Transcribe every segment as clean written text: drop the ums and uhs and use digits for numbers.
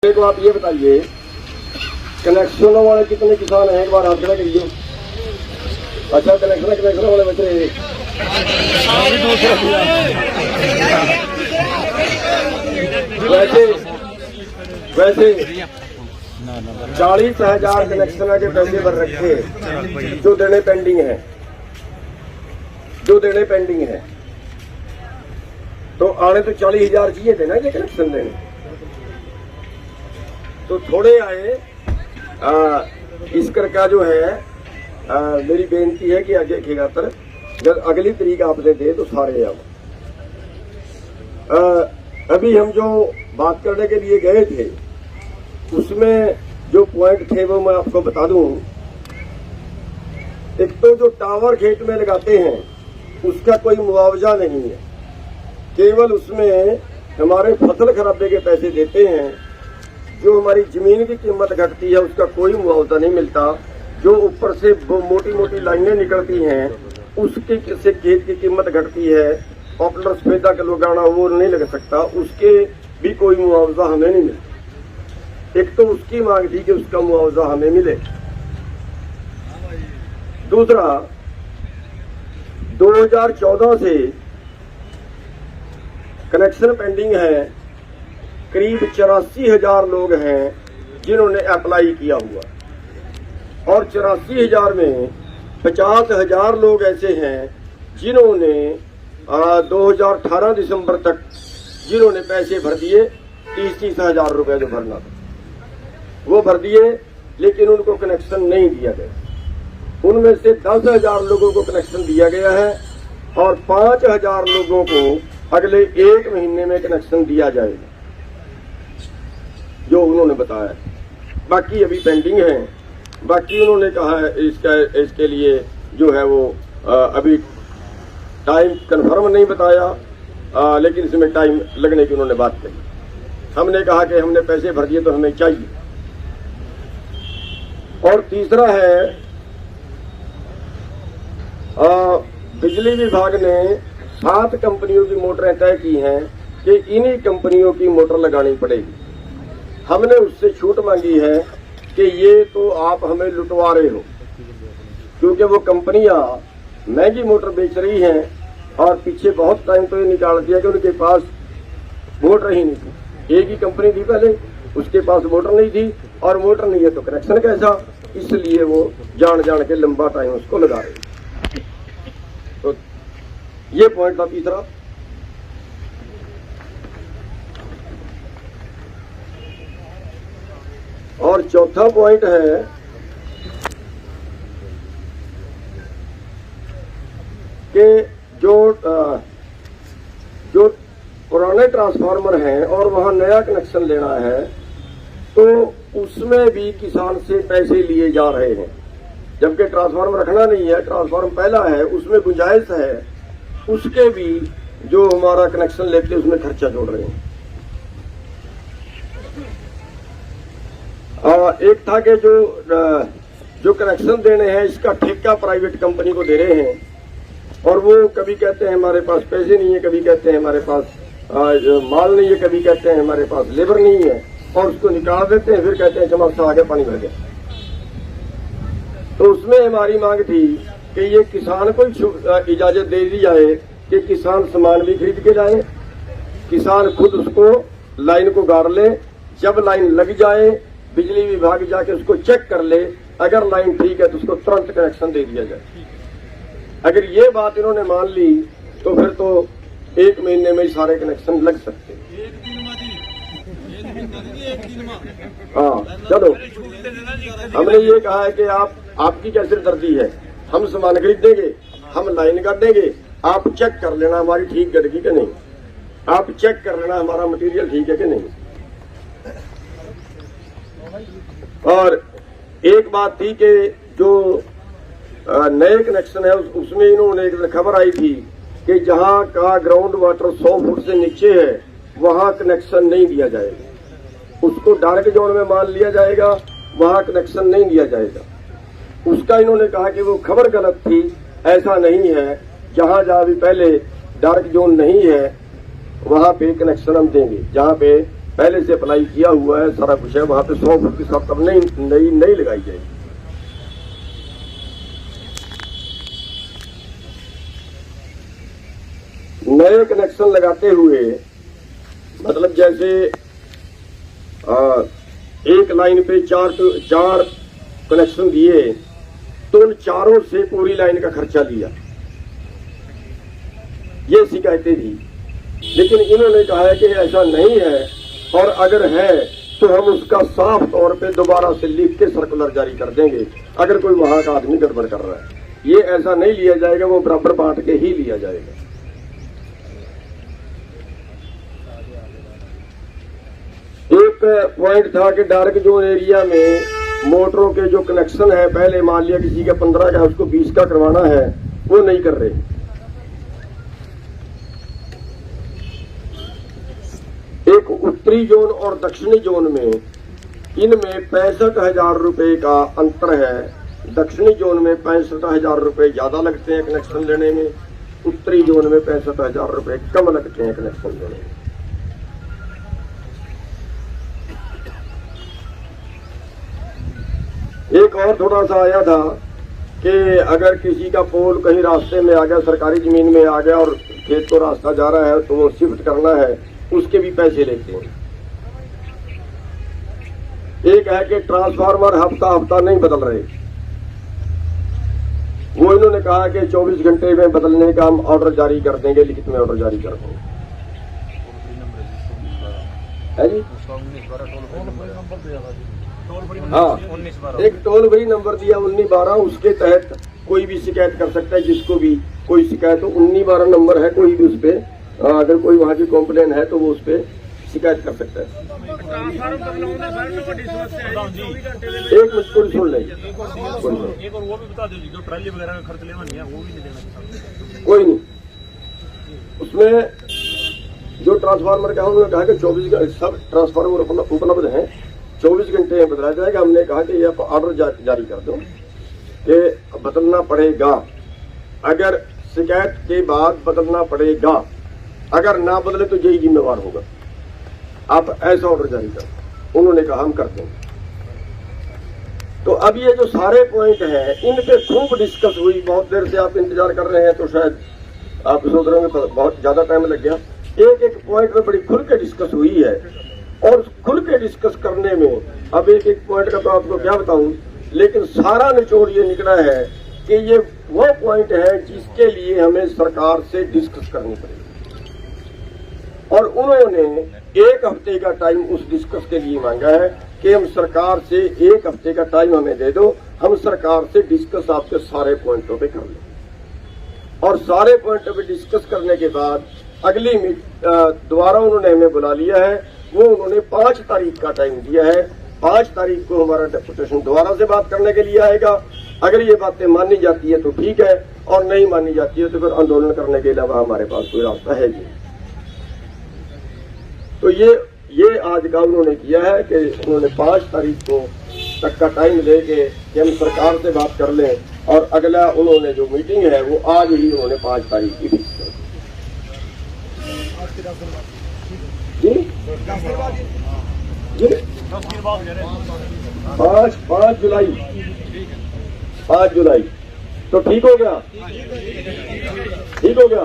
तो आप ये बताइए कनेक्शनों वाले कितने किसान हैं, एक बार हाथ खड़ा करिए। अच्छा, कनेक्शन वाले बच्चे वैसे 40,000 कनेक्शन के पैसे भर रखे जो देने पेंडिंग है, तो आने तो 40,000 चाहिए थे ना ये कनेक्शन देने, तो थोड़े आए। इस कर का जो है मेरी बेनती है कि आगे खिगातर जब अगली तरीक आपने दे तो सारे आओ। अभी हम जो बात करने के लिए गए थे उसमें जो पॉइंट थे वो मैं आपको बता दूं। एक तो जो टावर खेत में लगाते हैं उसका कोई मुआवजा नहीं है, केवल उसमें हमारे फसल खराबे के पैसे देते हैं। जो हमारी जमीन की कीमत घटती है उसका कोई मुआवजा नहीं मिलता। जो ऊपर से मोटी मोटी लाइनें निकलती हैं उसके से खेत की कीमत घटती है, पॉपुलर सफेदा का लगाना वो नहीं लग सकता, उसके भी कोई मुआवजा हमें नहीं मिलता। एक तो उसकी मांग थी कि उसका मुआवजा हमें मिले। दूसरा, 2014 से कनेक्शन पेंडिंग है, करीब 84,000 लोग हैं जिन्होंने अप्लाई किया हुआ, और 84,000 में 50,000 लोग ऐसे हैं जिन्होंने 2018 दिसंबर तक जिन्होंने पैसे भर दिए। 30-30 हजार रुपए जो भरना था वो भर दिए, लेकिन उनको कनेक्शन नहीं दिया गया। उनमें से 10,000 लोगों को कनेक्शन दिया गया है और 5,000 लोगों को अगले 1 महीने में कनेक्शन दिया जाएगा, जो उन्होंने बताया। बाकी अभी पेंडिंग है। बाकी उन्होंने कहा है इसके लिए जो है वो अभी टाइम कंफर्म नहीं बताया, लेकिन इसमें टाइम लगने की उन्होंने बात कही। हमने कहा कि हमने पैसे भर दिए तो हमें चाहिए। और तीसरा है, बिजली विभाग ने 7 कंपनियों की मोटरें तय की हैं कि इन्हीं कंपनियों की मोटर लगानी पड़ेगी। हमने उससे छूट मांगी है कि ये तो आप हमें लुटवा रहे हो, क्योंकि वो कंपनियां महंगी मोटर बेच रही हैं और पीछे बहुत टाइम तो ये निकाल दिया कि उनके पास मोटर ही नहीं थी। एक ही कंपनी थी पहले, उसके पास मोटर नहीं थी, और मोटर नहीं है तो कनेक्शन कैसा, इसलिए वो जान के लंबा टाइम उसको लगा रहे। तो ये पॉइंट था तीसरा। और चौथा पॉइंट है कि जो पुराने ट्रांसफार्मर हैं और वहां नया कनेक्शन लेना है, तो उसमें भी किसान से पैसे लिए जा रहे हैं, जबकि ट्रांसफार्मर रखना नहीं है, ट्रांसफार्मर पहला है, उसमें गुंजाइश है, उसके भी जो हमारा कनेक्शन लेते हैं उसमें खर्चा जोड़ रहे हैं। एक था कि जो कनेक्शन देने हैं इसका ठेका प्राइवेट कंपनी को दे रहे हैं, और वो कभी कहते हैं हमारे पास पैसे नहीं है, कभी कहते हैं हमारे पास माल नहीं है, कभी कहते हैं हमारे पास लेबर नहीं है, और उसको निकाल देते हैं, फिर कहते हैं चमकता आगे पानी भर गया। तो उसमें हमारी मांग थी कि ये किसान को इजाजत दे दी जाए कि किसान सामान भी खरीद के लाए, किसान खुद उसको लाइन को गाड़ ले, जब लाइन लग जाए बिजली विभाग जाके उसको चेक कर ले, अगर लाइन ठीक है तो उसको तुरंत कनेक्शन दे दिया जाए। अगर ये बात इन्होंने मान ली तो फिर तो 1 महीने में ही सारे कनेक्शन लग सकते हैं। हाँ, चलो, हमने ये कहा है कि आपकी क्या सिरदर्दी है, हम सामान खरीद देंगे, हम लाइन कर देंगे, आप चेक कर लेना हमारी ठीक गड़गी कि नहीं, आप चेक कर लेना हमारा मटेरियल ठीक है कि नहीं। और एक बात थी कि जो नए कनेक्शन है उसमें इन्होंने एक खबर आई थी कि जहां का ग्राउंड वाटर 100 फुट से नीचे है वहां कनेक्शन नहीं दिया जाएगा, उसको डार्क जोन में मान लिया जाएगा, वहां कनेक्शन नहीं दिया जाएगा। उसका इन्होंने कहा कि वो खबर गलत थी, ऐसा नहीं है। जहां भी पहले डार्क जोन नहीं है वहां पे कनेक्शन हम देंगे, जहां पे पहले से अप्लाई किया हुआ है, सारा कुछ है। वहां पे 100 फुट की शर्त अब नई लगाई जाएगी। नए कनेक्शन लगाते हुए मतलब जैसे एक लाइन पे चार कनेक्शन दिए तो उन चारों से पूरी लाइन का खर्चा लिया, ये शिकायतें थी। लेकिन इन्होंने कहा है कि ऐसा नहीं है, और अगर है तो हम उसका साफ तौर पे दोबारा से लिख के सर्कुलर जारी कर देंगे अगर कोई वहां का आदमी गड़बड़ कर रहा है। ये ऐसा नहीं लिया जाएगा, वो बराबर बांट के ही लिया जाएगा। एक पॉइंट था कि डार्क जोन एरिया में मोटरों के जो कनेक्शन है, पहले मान लिया किसी का 15 का उसको 20 का करवाना है, वो नहीं कर रहे। एक उत्तरी जोन और दक्षिणी जोन में इनमें 65,000 रुपए का अंतर है। दक्षिणी जोन में 65,000 रुपए ज्यादा लगते हैं कनेक्शन लेने में, उत्तरी जोन में 65,000 रुपए कम लगते हैं कनेक्शन लेने में। एक और थोड़ा सा आया था कि अगर किसी का पोल कहीं रास्ते में आ गया, सरकारी जमीन में आ गया और खेत को रास्ता जा रहा है तो वो शिफ्ट करना है, उसके भी पैसे लेते हैं। एक है कि ट्रांसफार्मर हफ्ता नहीं बदल रहे, वो इन्होंने कहा कि 24 घंटे में बदलने का हम ऑर्डर जारी कर देंगे, लिखित में ऑर्डर जारी कर देंगे। है जी? हाँ, एक टोल फ्री नंबर दिया 1912, उसके तहत कोई भी शिकायत कर सकता है, जिसको भी कोई शिकायत हो। 1912 नंबर है, कोई भी उस पे अगर कोई वहाँ की कॉम्प्लेन है तो वो उस पे शिकायत कर सकता है। एक मिनट को सुन लेंगे, एक और वो भी बता दीजिए जो ट्राली वगैरह का खर्च लेना नहीं है वो भी नहीं देना। कोई नहीं, उसमें जो ट्रांसफार्मर का उन्होंने कहा कि 24 सब ट्रांसफार्मर उपलब्ध हैं, 24 घंटे में बदला जाएगा। हमने कहा कि यह ऑर्डर जारी कर दो कि बदलना पड़ेगा, अगर शिकायत के बाद बदलना पड़ेगा, अगर ना बदले तो यही जिम्मेवार होगा। आप ऐसा ऑर्डर जारी करो। उन्होंने कहा हम कर देंगे। तो अब ये जो सारे पॉइंट हैं, इन पे खूब डिस्कस हुई। बहुत देर से आप इंतजार कर रहे हैं तो शायद आप सोच रहे होंगे बहुत ज्यादा टाइम लग गया। एक एक पॉइंट में बड़ी खुल के डिस्कस हुई है, और खुल के डिस्कस करने में अब एक एक पॉइंट का तो आपको क्या बताऊं, लेकिन सारा निचोड़ ये निकला है कि ये वो पॉइंट है जिसके लिए हमें सरकार से डिस्कस करनी पड़ेगी। और उन्होंने 1 हफ्ते का टाइम उस डिस्कस के लिए मांगा है कि हम सरकार से 1 हफ्ते का टाइम हमें दे दो, हम सरकार से डिस्कस आपके सारे पॉइंटों पे कर लें। और सारे पॉइंटों पे डिस्कस करने के बाद अगली दोबारा उन्होंने हमें बुला लिया है। वो उन्होंने 5 तारीख का टाइम दिया है। 5 तारीख को हमारा डेपुटेशन दोबारा से बात करने के लिए आएगा। अगर ये बातें मानी जाती है तो ठीक है, और नहीं मानी जाती है तो फिर आंदोलन करने के अलावा हमारे पास कोई रास्ता है नहीं। तो ये आज का उन्होंने किया है कि उन्होंने 5 तारीख को तक का टाइम दे के कि हम सरकार से बात कर लें, और अगला उन्होंने जो मीटिंग है वो आज ही उन्होंने 5 तारीख की फिक्स कर जी जी 5 जुलाई 5 जुलाई तो ठीक हो गया, ठीक हो गया।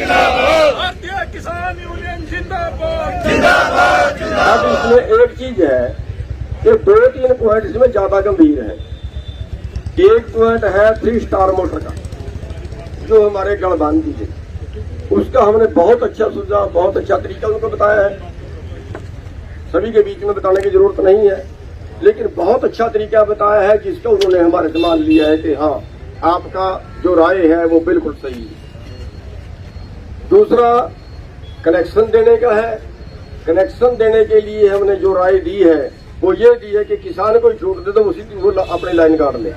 भारतीय किसान यूनियन जिंदाबाद। अब इसमें एक चीज है कि 2-3 पॉइंट इसमें ज्यादा गंभीर है। एक पॉइंट है 3 स्टार मोटर का, जो हमारे गढ़बांधी थे, उसका हमने बहुत अच्छा सुझाव, बहुत अच्छा तरीका उनको बताया है। सभी के बीच में बताने की जरूरत नहीं है, लेकिन बहुत अच्छा तरीका बताया है जिसका उन्होंने हमारे से मान लिया है कि हाँ, आपका जो राय है वो बिल्कुल सही है। दूसरा कनेक्शन देने का है। कनेक्शन देने के लिए हमने जो राय दी है वो ये दी है कि किसान को छूट दे दो, उसी दिन वो अपनी लाइन काट ले,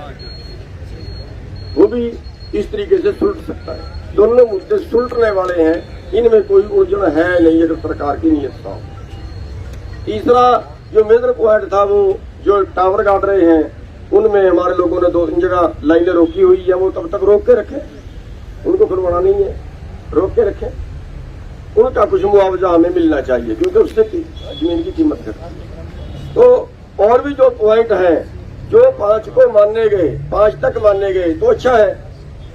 वो भी इस तरीके से सुलट सकता है। दोनों मुद्दे सुलटने वाले हैं, इनमें कोई उलझन है नहीं, अगर सरकार की नीयत साफ। तीसरा जो मेजर पॉइंट था, वो जो टावर काट रहे हैं, उनमें हमारे लोगों ने 2-3 जगह लाइनें रोकी हुई है, वो तब तक रोक के रखे, उनको खुलवाना नहीं है। रोक के रखें, उनका कुछ मुआवजा हमें मिलना चाहिए क्योंकि उससे जमीन की कीमत घटती है। तो और भी जो पॉइंट हैं, जो 5 को मानने गए, 5 तक मानने गए तो अच्छा है,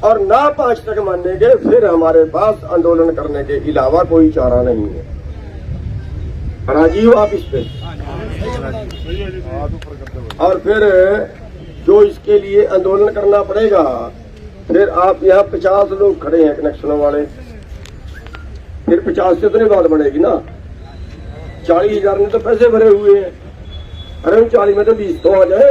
और ना 5 तक मानने गए फिर हमारे पास आंदोलन करने के अलावा कोई चारा नहीं है। राजीव आप इस पे, और फिर जो इसके लिए आंदोलन करना पड़ेगा, फिर आप यहाँ 50 लोग खड़े हैं कनेक्शनों वाले, फिर 50 से तो नहीं बात बढ़ेगी ना। 40,000 ने तो पैसे भरे हुए हैं, अरे 40 में तो 20 तो आ जाए।